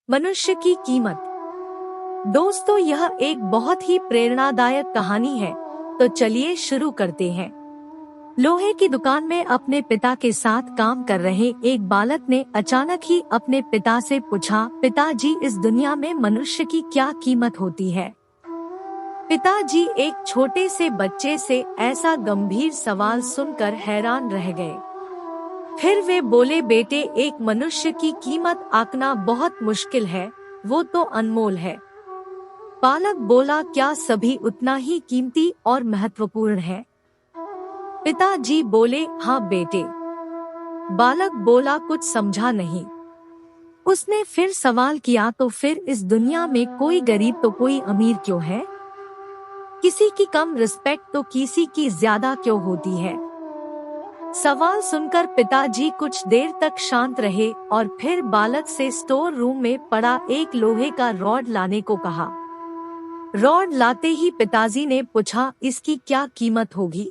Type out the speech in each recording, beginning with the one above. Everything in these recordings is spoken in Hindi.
मनुष्य की कीमत। दोस्तों, यह एक बहुत ही प्रेरणादायक कहानी है, तो चलिए शुरू करते हैं। लोहे की दुकान में अपने पिता के साथ काम कर रहे एक बालक ने अचानक ही अपने पिता से पूछा, पिताजी, इस दुनिया में मनुष्य की क्या कीमत होती है? पिताजी एक छोटे से बच्चे से ऐसा गंभीर सवाल सुनकर हैरान रह गए। फिर वे बोले, बेटे, एक मनुष्य की कीमत आंकना बहुत मुश्किल है, वो तो अनमोल है। बालक बोला, क्या सभी उतना ही कीमती और महत्वपूर्ण है? पिताजी बोले, हाँ बेटे। बालक बोला, कुछ समझा नहीं। उसने फिर सवाल किया, तो फिर इस दुनिया में कोई गरीब तो कोई अमीर क्यों है? किसी की कम रिस्पेक्ट तो किसी की ज्यादा क्यों होती है? सवाल सुनकर पिताजी कुछ देर तक शांत रहे और फिर बालक से स्टोर रूम में पड़ा एक लोहे का रॉड लाने को कहा। रॉड लाते ही पिताजी ने पूछा, इसकी क्या कीमत होगी?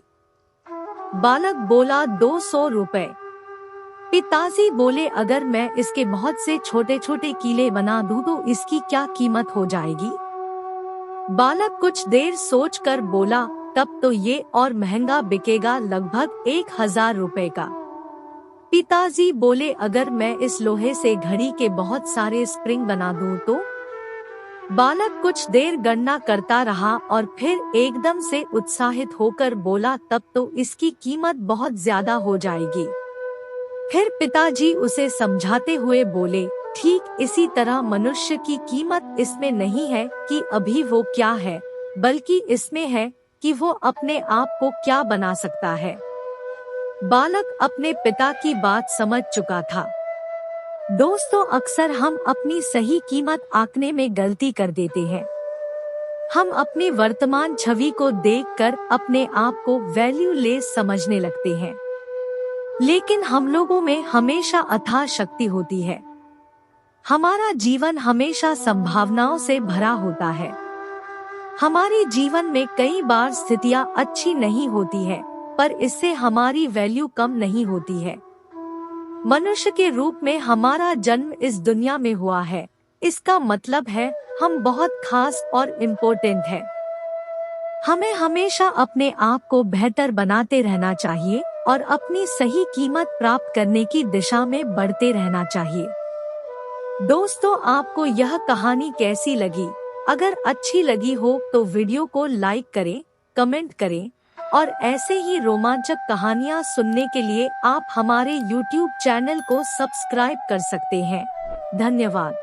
बालक बोला, 200 रुपए। पिताजी बोले, अगर मैं इसके बहुत से छोटे छोटे कीले बना दूं तो इसकी क्या कीमत हो जाएगी? बालक कुछ देर सोचकर बोला, तब तो ये और महंगा बिकेगा, लगभग 1000 रुपए का। पिताजी बोले, अगर मैं इस लोहे से घड़ी के बहुत सारे स्प्रिंग बना दूं तो? बालक कुछ देर गणना करता रहा और फिर एकदम से उत्साहित होकर बोला, तब तो इसकी कीमत बहुत ज्यादा हो जाएगी। फिर पिताजी उसे समझाते हुए बोले, ठीक इसी तरह मनुष्य की कीमत इसमें नहीं है कि अभी वो क्या है, बल्कि इसमें है कि वो अपने आप को क्या बना सकता है। बालक अपने पिता की बात समझ चुका था। दोस्तों, अक्सर हम अपनी सही कीमत आंकने में गलती कर देते हैं। हम अपनी वर्तमान छवि को देखकर अपने आप को वैल्यूलेस समझने लगते हैं, लेकिन हम लोगों में हमेशा अथाह शक्ति होती है। हमारा जीवन हमेशा संभावनाओं से भरा होता है। हमारे जीवन में कई बार स्थितियां अच्छी नहीं होती है, पर इससे हमारी वैल्यू कम नहीं होती है। मनुष्य के रूप में हमारा जन्म इस दुनिया में हुआ है, इसका मतलब है हम बहुत खास और इम्पोर्टेंट है। हमें हमेशा अपने आप को बेहतर बनाते रहना चाहिए और अपनी सही कीमत प्राप्त करने की दिशा में बढ़ते रहना चाहिए। दोस्तों, आपको यह कहानी कैसी लगी? अगर अच्छी लगी हो तो वीडियो को लाइक करें, कमेंट करें और ऐसे ही रोमांचक कहानियाँ सुनने के लिए आप हमारे YouTube चैनल को सब्सक्राइब कर सकते हैं। धन्यवाद।